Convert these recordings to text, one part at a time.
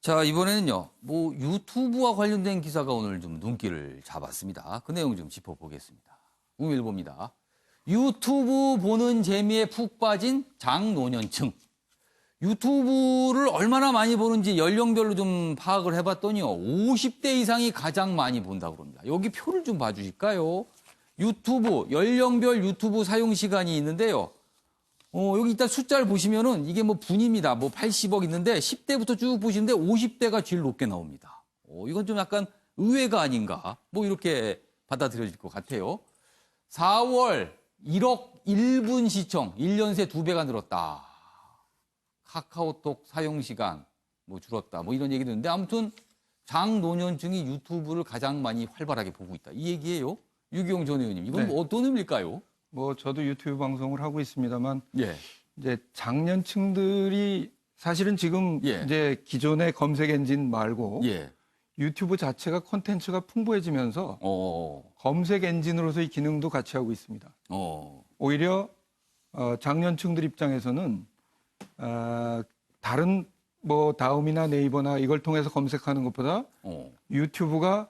자, 이번에는요, 유튜브와 관련된 기사가 오늘 좀 눈길을 잡았습니다. 그 내용 좀 짚어보겠습니다. 우일보입니다. 유튜브 보는 재미에 푹 빠진 장노년층. 유튜브를 얼마나 많이 보는지 연령별로 좀 파악을 해봤더니요, 50대 이상이 가장 많이 본다고 합니다. 여기 표를 좀 봐주실까요? 유튜브, 연령별 유튜브 사용 시간이 있는데요. 여기 일단 숫자를 보시면은 이게 분입니다. 80억 있는데 10대부터 쭉 보시는데 50대가 제일 높게 나옵니다. 이건 좀 약간 의외가 아닌가. 이렇게 받아들여질 것 같아요. 4월 1억 1분 시청, 1년 새 2배가 늘었다. 카카오톡 사용 시간 줄었다. 이런 얘기도 있는데 아무튼 장노년층이 유튜브를 가장 많이 활발하게 보고 있다. 이 얘기예요. 유기용 전 의원님. 이건 네. 어떤 의미일까요? 저도 유튜브 방송을 하고 있습니다만, 예. 이제 장년층들이 사실은 지금 예. 이제 기존의 검색 엔진 말고 예. 유튜브 자체가 콘텐츠가 풍부해지면서 검색 엔진으로서의 기능도 같이 하고 있습니다. 오히려 장년층들 입장에서는 다른 다음이나 네이버나 이걸 통해서 검색하는 것보다 유튜브가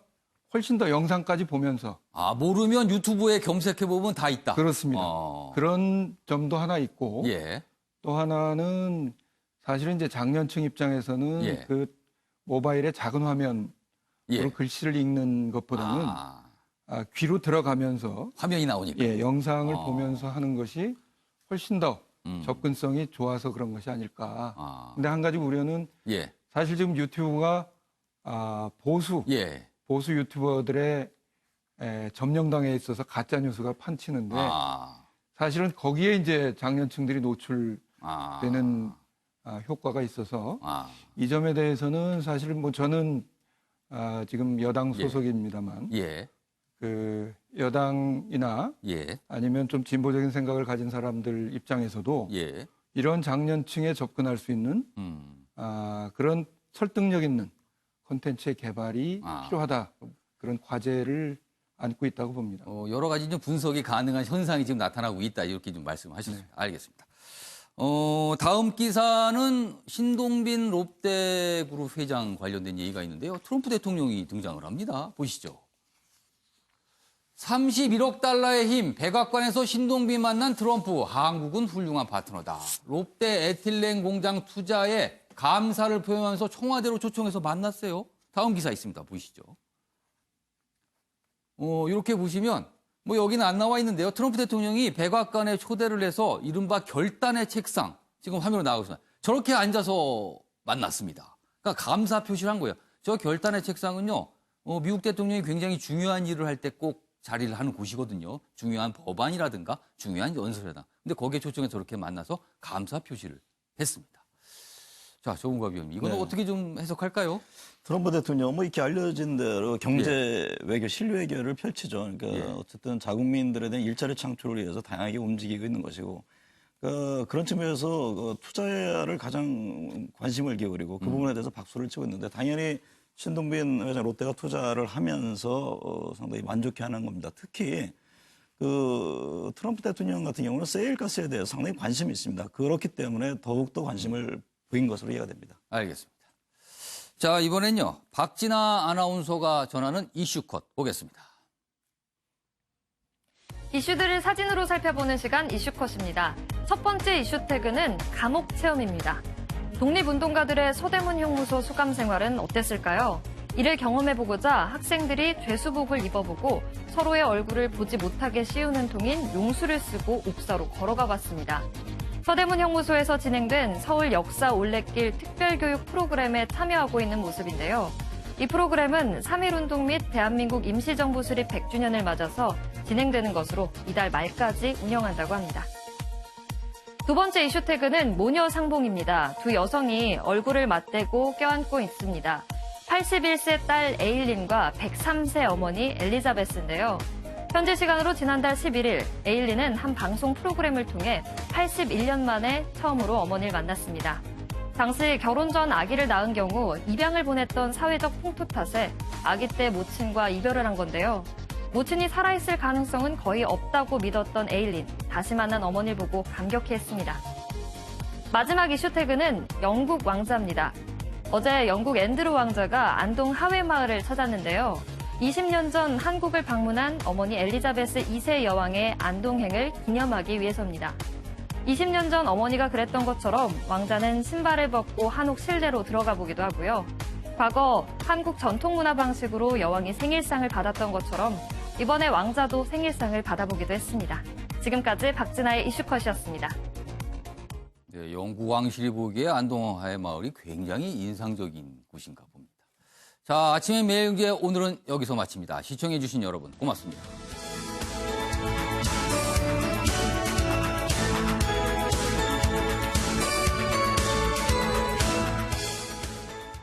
훨씬 더 영상까지 보면서 모르면 유튜브에 검색해보면 다 있다. 그렇습니다. 그런 점도 하나 있고 예. 또 하나는 사실은 이제 장년층 입장에서는 예. 그 모바일의 작은 화면으로 예. 글씨를 읽는 것보다는 귀로 들어가면서 화면이 나오니까. 영상을 보면서 하는 것이 훨씬 더 접근성이 좋아서 그런 것이 아닐까. 근데 한 가지 우려는 예. 사실 지금 유튜브가 보수 유튜버들의 점령당에 있어서 가짜 뉴스가 판치는데 사실은 거기에 이제 장년층들이 노출되는 효과가 있어서 이 점에 대해서는 사실은 저는 지금 여당 소속입니다만 그 여당이나 아니면 좀 진보적인 생각을 가진 사람들 입장에서도 이런 장년층에 접근할 수 있는 그런 설득력 있는 콘텐츠의 개발이 필요하다. 그런 과제를 안고 있다고 봅니다. 여러 가지 좀 분석이 가능한 현상이 지금 나타나고 있다. 이렇게 좀 말씀하셨습니다. 네. 알겠습니다. 다음 기사는 신동빈 롯데그룹 회장 관련된 얘기가 있는데요. 트럼프 대통령이 등장을 합니다. 보시죠. 31억 달러의 힘, 백악관에서 신동빈 만난 트럼프. 한국은 훌륭한 파트너다. 롯데 에틸렌 공장 투자에 감사를 표명하면서 청와대로 초청해서 만났어요. 다음 기사 있습니다. 보시죠. 이렇게 보시면 여기는 안 나와 있는데요. 트럼프 대통령이 백악관에 초대를 해서 이른바 결단의 책상, 지금 화면으로 나오고 있습니다. 저렇게 앉아서 만났습니다. 그러니까 감사 표시를 한 거예요. 저 결단의 책상은요. 미국 대통령이 굉장히 중요한 일을 할 때 꼭 자리를 하는 곳이거든요. 중요한 법안이라든가 중요한 연설이라든가. 근데 거기에 초청해서 저렇게 만나서 감사 표시를 했습니다. 자, 조은갑 위원님, 이건 어떻게 좀 해석할까요? 트럼프 대통령은 이렇게 알려진 대로 경제 외교, 실외교를 펼치죠. 그러니까 어쨌든 자국민들에 대한 일자리 창출을 위해서 다양하게 움직이고 있는 것이고, 그런 측면에서 투자를 가장 관심을 기울이고 그 부분에 대해서 박수를 치고 있는데, 당연히 신동빈 회장 롯데가 투자를 하면서 상당히 만족해하는 겁니다. 특히 트럼프 대통령 같은 경우는 세일가스에 대해서 상당히 관심이 있습니다. 그렇기 때문에 더욱더 관심을 보인 것으로 이해가 됩니다. 알겠습니다. 자, 이번엔요. 박진아 아나운서가 전하는 이슈컷 보겠습니다. 이슈들을 사진으로 살펴보는 시간 이슈컷입니다. 첫 번째 이슈 태그는 감옥 체험입니다. 독립운동가들의 서대문 형무소 수감 생활은 어땠을까요? 이를 경험해보고자 학생들이 죄수복을 입어보고 서로의 얼굴을 보지 못하게 씌우는 통인 용수를 쓰고 옥사로 걸어가 봤습니다. 서대문 형무소에서 진행된 서울 역사 올레길 특별교육 프로그램에 참여하고 있는 모습인데요. 이 프로그램은 3.1운동 및 대한민국 임시정부 수립 100주년을 맞아서 진행되는 것으로 이달 말까지 운영한다고 합니다. 두 번째 이슈 태그는 모녀 상봉입니다. 두 여성이 얼굴을 맞대고 껴안고 있습니다. 81세 딸 에일린과 103세 어머니 엘리자베스인데요. 현지 시간으로 지난달 11일 에일린은 한 방송 프로그램을 통해 81년 만에 처음으로 어머니를 만났습니다. 당시 결혼 전 아기를 낳은 경우 입양을 보냈던 사회적 풍토 탓에 아기 때 모친과 이별을 한 건데요. 모친이 살아있을 가능성은 거의 없다고 믿었던 에일린, 다시 만난 어머니를 보고 감격해했습니다. 마지막 이슈 태그는 영국 왕자입니다. 어제 영국 앤드루 왕자가 안동 하회마을을 찾았는데요. 20년 전 한국을 방문한 어머니 엘리자베스 2세 여왕의 안동행을 기념하기 위해서입니다. 20년 전 어머니가 그랬던 것처럼 왕자는 신발을 벗고 한옥 실내로 들어가 보기도 하고요. 과거 한국 전통문화 방식으로 여왕이 생일상을 받았던 것처럼 이번에 왕자도 생일상을 받아보기도 했습니다. 지금까지 박진아의 이슈컷이었습니다. 네, 영국 왕실이 보기에 안동 하회마을이 굉장히 인상적인 곳인가 봅니다. 자, 아침의 매일경제 오늘은 여기서 마칩니다. 시청해주신 여러분 고맙습니다.